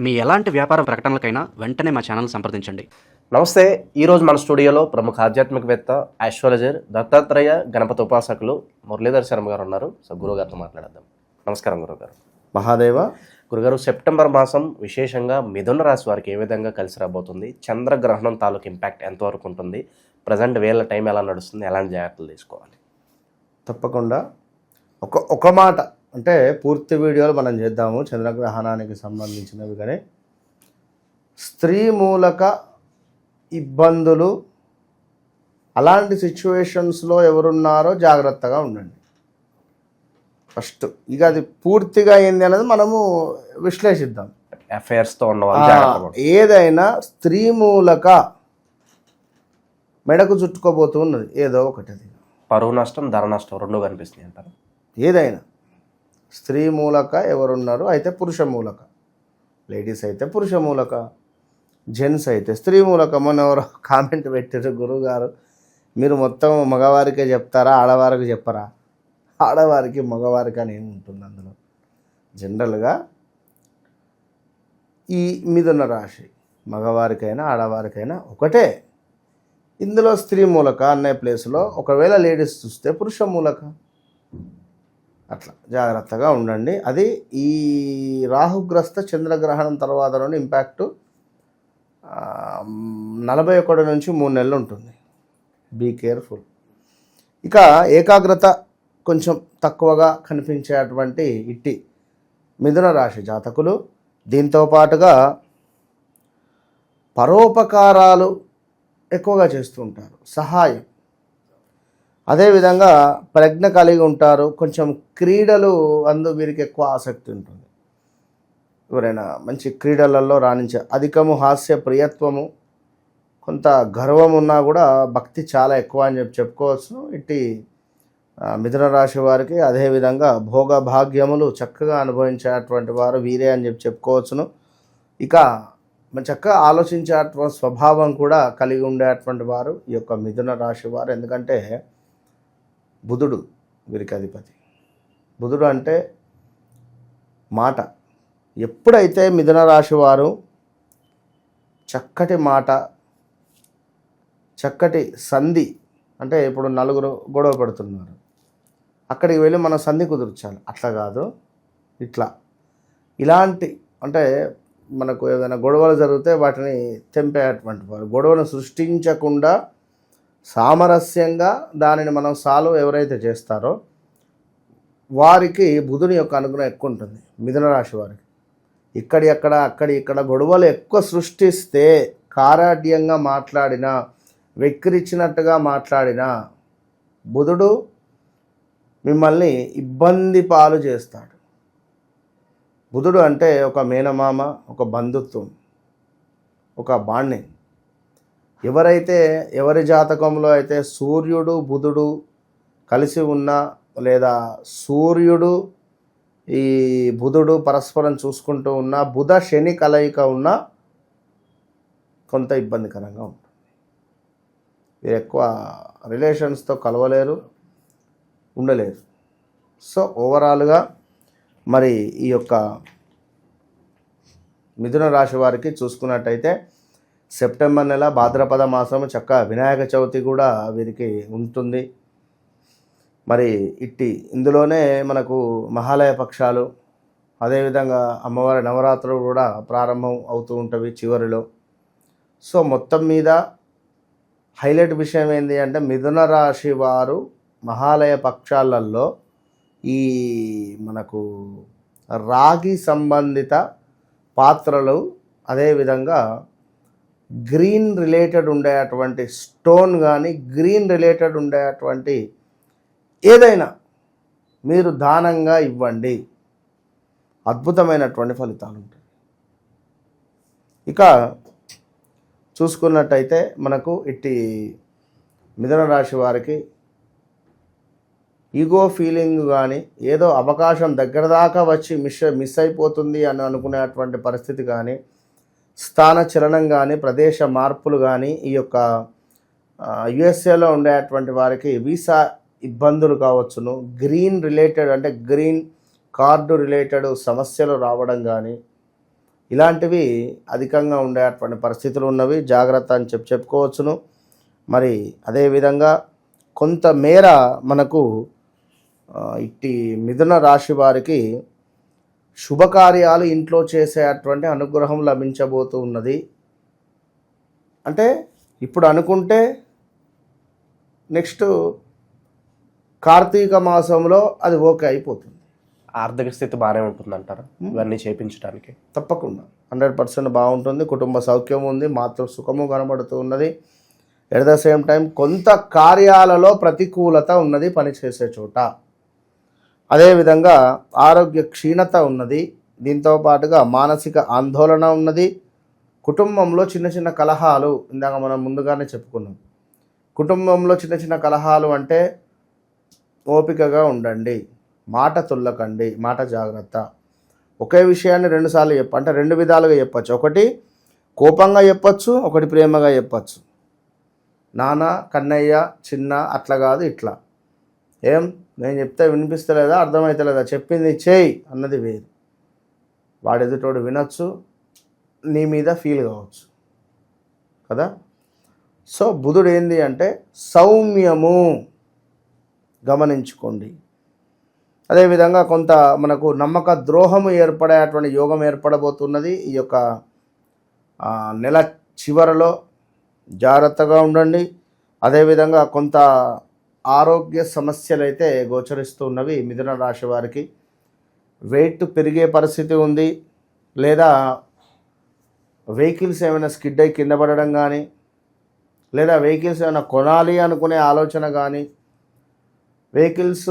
మీ ఎలాంటి వ్యాపార ప్రకటనలకైనా వెంటనే మా ఛానల్ సంప్రదించండి. నమస్తే. ఈరోజు మన స్టూడియోలో ప్రముఖ ఆధ్యాత్మికవేత్త, ఆస్ట్రాలజర్, దత్తాత్రేయ గణపతి ఉపాసకులు మురళీధర్ శర్మ గారు ఉన్నారు. సో గురుగారితో మాట్లాడదాం. నమస్కారం గురుగారు. మహాదేవ. గురుగారు, సెప్టెంబర్ మాసం విశేషంగా మిథున రాశి వారికి ఏ విధంగా కలిసి రాబోతుంది? చంద్రగ్రహణం తాలూకు ఇంపాక్ట్ ఎంతవరకు ఉంటుంది? ప్రజెంట్ వేళ టైం ఎలా నడుస్తుంది? ఎలాంటి జాగ్రత్తలు తీసుకోవాలి? తప్పకుండా ఒక మాట అంటే పూర్తి వీడియోలు మనం చేద్దాము చంద్రగ్రహణానికి సంబంధించినవి. కానీ స్త్రీ మూలక ఇబ్బందులు అలాంటి సిచ్యువేషన్స్లో ఎవరున్నారో జాగ్రత్తగా ఉండండి. ఫస్ట్ ఇక అది పూర్తిగా ఏంది అనేది మనము విశ్లేషిద్దాం. అఫైర్స్తో ఉన్న ఏదైనా స్త్రీ మూలక మెడకు చుట్టుకోబోతూ ఉన్నది ఏదో ఒకటి. అది పరువు నష్టం, ధర నష్టం రెండు కనిపిస్తున్నాయి అంటారు. ఏదైనా స్త్రీ మూలక ఎవరున్నారు అయితే పురుష మూలక, లేడీస్ అయితే పురుష మూలక, జెంట్స్ అయితే స్త్రీ మూలక. మొన్న ఎవరో కామెంట్ పెట్టారు, గురువుగారు మీరు మొత్తం మగవారికే చెప్తారా, ఆడవారికి చెప్పరా? ఆడవారికి మగవారికి అని ఏమి ఉంటుంది అందులో? జనరల్గా ఈ మిథున రాశి మగవారికైనా ఆడవారికైనా ఒకటే. ఇందులో స్త్రీ మూలక అనే ప్లేస్లో ఒకవేళ లేడీస్ చూస్తే పురుష మూలక. అట్లా జాగ్రత్తగా ఉండండి. అది ఈ రాహుగ్రస్త చంద్రగ్రహణం తర్వాత నుండి ఇంపాక్టు 41 నుంచి 3 నెలలు ఉంటుంది. Be careful. ఇక ఏకాగ్రత కొంచెం తక్కువగా కనిపించేటువంటి ఇట్టి మిథున రాశి జాతకులు, దీంతో పాటుగా పరోపకారాలు ఎక్కువగా చేస్తూ ఉంటారు, సహాయం. అదేవిధంగా ప్రజ్ఞ కలిగి ఉంటారు. కొంచెం క్రీడలు వీరికి ఎక్కువ ఆసక్తి ఉంటుంది. ఎవరైనా మంచి క్రీడలలో రాణించే అధికము హాస్య ప్రియత్వము, కొంత గర్వం ఉన్నా కూడా భక్తి చాలా ఎక్కువ అని చెప్పుకోవచ్చు ఇట్టి మిథున రాశి వారికి. అదేవిధంగా భోగ భాగ్యములు చక్కగా అనుభవించేటువంటి వారు వీరే అని చెప్పుకోవచ్చును. ఇక చక్కగా ఆలోచించేటువంటి స్వభావం కూడా కలిగి ఉండేటువంటి వారు ఈ యొక్క మిథున రాశి వారు. ఎందుకంటే బుధుడు వీరికి అధిపతి. బుధుడు అంటే మాట. ఎప్పుడైతే మిథున రాశి వారు చక్కటి మాట, చక్కటి సంధి, అంటే ఇప్పుడు నలుగురు గొడవ పెడుతున్నారు, అక్కడికి వెళ్ళి మనం సంధి కుదుర్చాలి. అట్లా కాదు, ఇట్లా ఇలాంటి అంటే మనకు ఏదైనా గొడవలు జరిగితే వాటిని తెంపేటువంటి వారు, గొడవను సృష్టించకుండా సామరస్యంగా దానిని మనం సాల్వ్ ఎవరైతే చేస్తారో వారికి బుధుని యొక్క అనుగ్రహం ఎక్కువ ఉంటుంది. మిథున రాశి వారికి ఇక్కడ గొడవలు ఎక్కువ సృష్టిస్తే, కారాడ్యంగా మాట్లాడినా, వెక్కిరించినట్టుగా మాట్లాడినా బుధుడు మిమ్మల్ని ఇబ్బంది పాలు చేస్తాడు. బుధుడు అంటే ఒక మేనమామ, ఒక బంధుత్వం, ఒక బాండింగ్. ఎవరి జాతకంలో అయితే సూర్యుడు బుధుడు కలిసి ఉన్నా, లేదా సూర్యుడు ఈ బుధుడు పరస్పరం చూసుకుంటూ ఉన్నా, బుధ శని కలయిక ఉన్నా కొంత ఇబ్బందికరంగా ఉంటుంది. వీరు ఎక్కువ రిలేషన్స్తో కలవలేరు, ఉండలేరు. సో ఓవరాల్గా మరి ఈ యొక్క మిథున రాశి వారికి చూసుకున్నట్టయితే సెప్టెంబర్ నెల భాద్రపద మాసం చక్కగా వినాయక చవితి కూడా వీరికి ఉంటుంది. మరి ఇందులోనే మనకు మహాలయ పక్షాలు, అదేవిధంగా అమ్మవారి నవరాత్రులు కూడా ప్రారంభం అవుతూ ఉంటవి చివరిలో. సో మొత్తం మీద హైలైట్ విషయం ఏంటి అంటే మిథున రాశి వారు మహాలయ పక్షాలలో ఈ మనకు రాగి సంబంధిత పాత్రలు, అదేవిధంగా గ్రీన్ రిలేటెడ్ ఉండేటువంటి స్టోన్ కానీ గ్రీన్ రిలేటెడ్ ఉండేటువంటి ఏదైనా మీరు దానంగా ఇవ్వండి, అద్భుతమైనటువంటి ఫలితాలు ఉంటాయి. ఇక చూసుకున్నట్టయితే మనకు ఇట్టి మిథున రాశి వారికి ఈగో ఫీలింగ్ కానీ, ఏదో అవకాశం దగ్గర దాకా వచ్చి మిస్ అయిపోతుంది అని అనుకునేటువంటి పరిస్థితి కానీ, స్థాన చలనం కానీ, ప్రదేశ మార్పులు కానీ, ఈ యొక్క యుఎస్ఏలో ఉండేటువంటి వారికి వీసా ఇబ్బందులు కావచ్చును, గ్రీన్ రిలేటెడ్ అంటే గ్రీన్ కార్డు రిలేటెడ్ సమస్యలు రావడం కానీ, ఇలాంటివి అధికంగా ఉండేటువంటి పరిస్థితులు ఉన్నవి, జాగ్రత్త అని చెప్పుకోవచ్చును. మరి అదేవిధంగా కొంతమేర మనకు ఇట్టి మిథున రాశి వారికి శుభకార్యాలు ఇంట్లో చేసేటువంటి అనుగ్రహం లభించబోతూ ఉన్నది. అంటే ఇప్పుడు అనుకుంటే నెక్స్ట్ కార్తీక మాసంలో అది ఓకే అయిపోతుంది. ఆర్థిక స్థితి బాగానే ఉంటుందంటారా ఇవన్నీ చేయించడానికి? తప్పకుండా 100% బాగుంటుంది. కుటుంబ సౌఖ్యం ఉంది, మాతృ సుఖము కనబడుతూ ఉన్నది. ఎట్ ద సేమ్ టైం కొంత కార్యాలలో ప్రతికూలత ఉన్నది పనిచేసే చోట. అదేవిధంగా ఆరోగ్య క్షీణత ఉన్నది. దీంతో పాటుగా మానసిక ఆందోళన ఉన్నది. కుటుంబంలో చిన్న చిన్న కలహాలు, ఇందాక మనం ముందుగానే చెప్పుకున్నాం. కుటుంబంలో చిన్న చిన్న కలహాలు అంటే ఓపికగా ఉండండి, మాట తుల్లకండి, మాట జాగ్రత్త. ఒకే విషయాన్ని రెండుసార్లు అంటే రెండు విధాలుగా చెప్పచ్చు. ఒకటి కోపంగా చెప్పచ్చు, ఒకటి ప్రేమగా చెప్పచ్చు. నాన్న, కన్నయ్య, చిన్న, అట్లా కాదు ఇట్లా. ఏం నేను చెప్తే వినిపిస్తలేదా, అర్థమవుతలేదా, చెప్పింది చేయి అన్నది వేరు. వాడు ఎదుటోడు వినొచ్చు, నీ మీద ఫీల్ కావచ్చు కదా. సో బుధుడు ఏంది అంటే సౌమ్యము, గమనించుకోండి. అదేవిధంగా కొంత మనకు నమ్మక ద్రోహము ఏర్పడేటువంటి యోగం ఏర్పడబోతున్నది ఈ యొక్క నెల చివరలో. జాగ్రత్తగా ఉండండి. అదేవిధంగా కొంత ఆరోగ్య సమస్యలు అయితే గోచరిస్తున్నవి మిథున రాశి వారికి. వెయిట్ పెరిగే పరిస్థితి ఉంది, లేదా వెహికల్స్ ఏమైనా స్కిడ్ అయి కింద పడడం కానీ, లేదా వెహికల్స్ ఏమైనా కొనాలి అనుకునే ఆలోచన కానీ, వెహికల్స్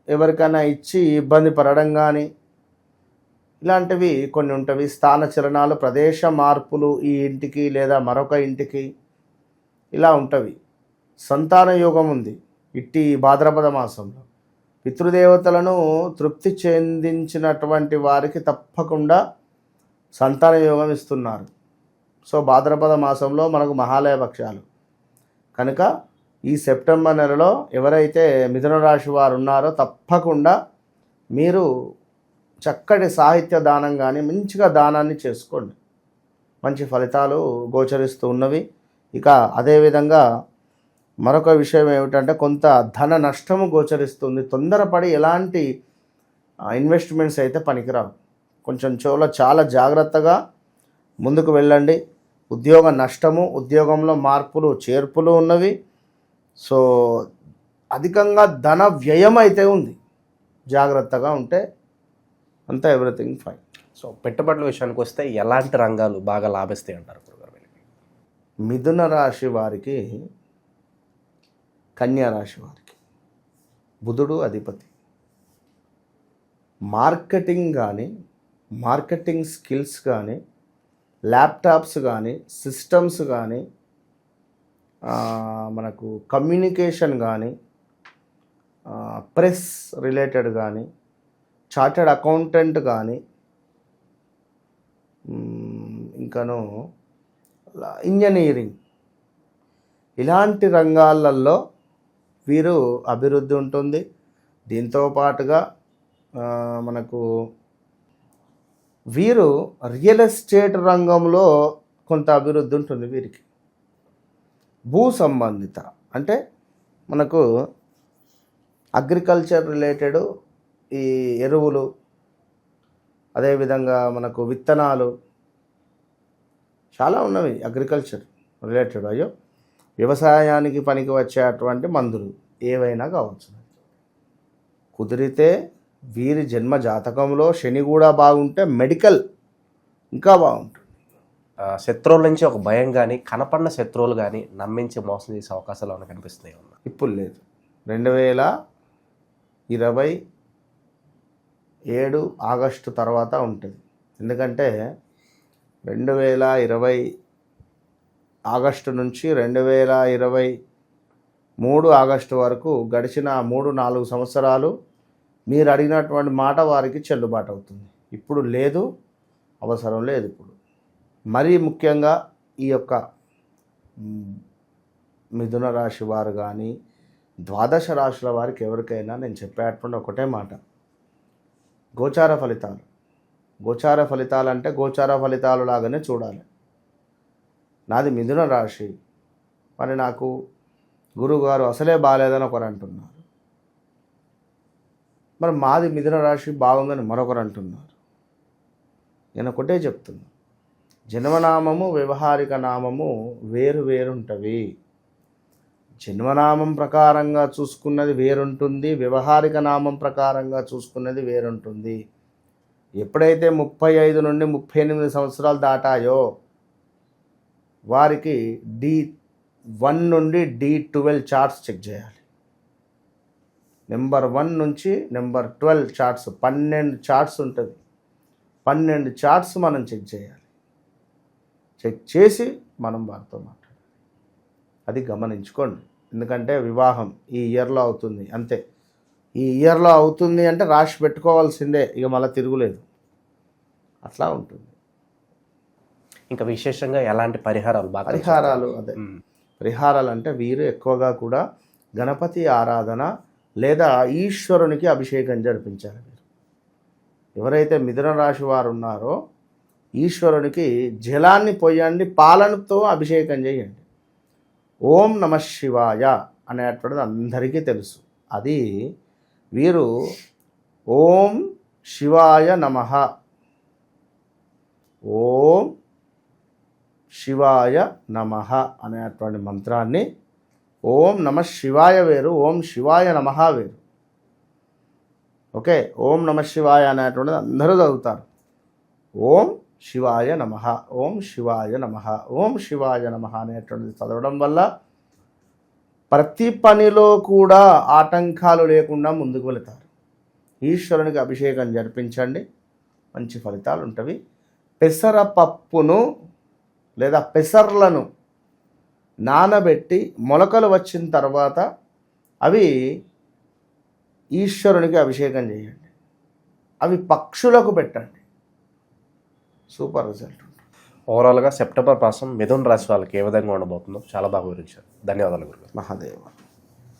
ఎవరికైనా ఇచ్చి ఇబ్బంది పడడం కానీ, ఇలాంటివి కొన్ని ఉంటవి. స్థాన చలనాలు, ప్రదేశ మార్పులు ఈ ఇంటికి లేదా మరొక ఇంటికి ఇలా ఉంటవి. సంతాన యోగం ఉంది ఇట్టి భాద్రపద మాసంలో. పితృదేవతలను తృప్తి చెందించినటువంటి వారికి తప్పకుండా సంతాన యోగం ఇస్తున్నారు. సో భాద్రపద మాసంలో మనకు మహాలయ పక్షాలు కనుక ఈ సెప్టెంబర్ నెలలో ఎవరైతే మిథున రాశి వారు ఉన్నారో తప్పకుండా మీరు చక్కటి సాహిత్య దానం కానీ మంచిగా దానాన్ని చేసుకోండి. మంచి ఫలితాలు గోచరిస్తూ ఉన్నవి. ఇక అదేవిధంగా మరొక విషయం ఏమిటంటే కొంత ధన నష్టము గోచరిస్తుంది. తొందరపడి ఎలాంటి ఇన్వెస్ట్మెంట్స్ అయితే పనికిరావు. కొంచెం చాలా జాగ్రత్తగా ముందుకు వెళ్ళండి. ఉద్యోగ నష్టము, ఉద్యోగంలో మార్పులు చేర్పులు ఉన్నవి. సో అధికంగా ధన వ్యయం అయితే ఉంది. జాగ్రత్తగా ఉంటే అంతా ఎవ్రీథింగ్ ఫైన్. సో పెట్టుబడుల విషయానికి వస్తే ఎలాంటి రంగాలు బాగా లాభిస్తాయి అంటారు గురుగారు? మిథున రాశి వారికి, కన్యా రాశి వారికి బుధుడు అధిపతి. మార్కెటింగ్ కానీ, మార్కెటింగ్ స్కిల్స్ కానీ, ల్యాప్టాప్స్ కానీ, సిస్టమ్స్ కానీ, మనకు కమ్యూనికేషన్ కానీ, ప్రెస్ రిలేటెడ్ కానీ, చార్టెడ్ అకౌంటెంట్ కానీ, ఇంకను ఇంజనీరింగ్, ఇలాంటి రంగాలలో వీరు అభివృద్ధి ఉంటుంది. దీంతో పాటుగా మనకు వీరు రియల్ ఎస్టేట్ రంగంలో కొంత అభివృద్ధి ఉంటుంది వీరికి. భూ సంబంధిత అంటే మనకు అగ్రికల్చర్ రిలేటెడ్ ఈ ఎరువులు, అదేవిధంగా మనకు విత్తనాలు చాలా ఉన్నవి అగ్రికల్చర్ రిలేటెడ్. వ్యవసాయానికి పనికి వచ్చేటువంటి మందులు ఏవైనా కావచ్చు. కుదిరితే వీరి జన్మ జాతకంలో శని కూడా బాగుంటే మెడికల్ ఇంకా బాగుంటుంది. శత్రువుల నుంచి ఒక భయం కానీ, కనపడిన శత్రువులు కానీ నమ్మించి మోసం చేసే అవకాశాలు ఏమైనా కనిపిస్తున్నాయి? ఇప్పుడు లేదు. 2027 ఆగస్టు తర్వాత ఉంటుంది. ఎందుకంటే 2020 ఆగస్టు నుంచి 2023 ఆగస్టు వరకు గడిచిన 3-4 సంవత్సరాలు మీరు అడిగినటువంటి మాట వారికి చెల్లుబాటు అవుతుంది. ఇప్పుడు లేదు, అవసరం లేదు. ఇప్పుడు మరీ ముఖ్యంగా ఈ యొక్క మిథున రాశి వారు కానీ, ద్వాదశ రాశుల వారికి ఎవరికైనా నేను చెప్పేటువంటి ఒకటే మాట, గోచార ఫలితాలు గోచార ఫలితాలు అంటే గోచార ఫలితాలు లాగానే చూడాలి. నాది మిథున రాశి, మరి నాకు గురువుగారు అసలే బాగాలేదని ఒకరు అంటున్నారు, మరి మాది మిథున రాశి బాగుందని మరొకరు అంటున్నారు. నేను ఒకటే చెప్తున్నా, జన్మనామము వ్యవహారిక నామము వేరు వేరుంటవి. జన్మనామం ప్రకారంగా చూసుకున్నది వేరుంటుంది, వ్యవహారిక నామం ప్రకారంగా చూసుకున్నది వేరుంటుంది. ఎప్పుడైతే 35 నుండి 38 సంవత్సరాలు దాటాయో వారికి D1 నుండి D12 చార్ట్స్ చెక్ చేయాలి. నెంబర్ 1 నుంచి నెంబర్ 12 చార్ట్స్, 12 చార్ట్స్ ఉంటుంది. 12 చార్ట్స్ మనం చెక్ చేయాలి. చెక్ చేసి మనం వారితో మాట్లాడాలి. అది గమనించుకోండి. ఎందుకంటే వివాహం ఈ ఇయర్లో అవుతుంది అంతే. ఈ ఇయర్లో అవుతుంది అంటే రాసి పెట్టుకోవాల్సిందే, ఇక మళ్ళీ తిరుగులేదు. అట్లా ఉంటుంది. ఇంకా విశేషంగా ఎలాంటి పరిహారాలు బాగా పరిహారాలు అదే పరిహారాలు అంటే వీరు ఎక్కువగా కూడా గణపతి ఆరాధన లేదా ఈశ్వరునికి అభిషేకం జరిపించాలి. మీరు ఎవరైతే మిథున రాశి వారు ఉన్నారో ఈశ్వరునికి జలాన్ని పోయండి, పాలనతో అభిషేకం చేయండి. ఓం నమ శివాయ అనేటువంటిది అందరికీ తెలుసు. అది వీరు ఓం శివాయ నమః, ఓం శివాయ నమః అనేటువంటి మంత్రాన్ని, ఓం నమ శివాయ వేరు, ఓం శివాయ నమః వేరు. ఓకే, ఓం నమ శివాయ అనేటువంటిది అందరూ చదువుతారు. ఓం శివాయ నమః, ఓం శివాయ నమః, ఓం శివాయ నమః అనేటువంటిది చదవడం వల్ల ప్రతి పనిలో కూడా ఆటంకాలు లేకుండా ముందుకు వెళతారు. ఈశ్వరునికి అభిషేకం జరిపించండి, మంచి ఫలితాలు ఉంటవి. పెసరపప్పును లేదా పెసర్లను నానబెట్టి మొలకలు వచ్చిన తర్వాత అవి ఈశ్వరునికి అభిషేకం చేయండి. అవి పక్షులకు పెట్టండి. సూపర్ రిజల్ట్ ఉంటుంది. ఓవరాల్గా సెప్టెంబర్ మాసం మిథున రాశి వాళ్ళకి ఏ విధంగా ఉండబోతుందో చాలా బాగా వివరించారు. ధన్యవాదాలు గురుగారు. మహాదేవ.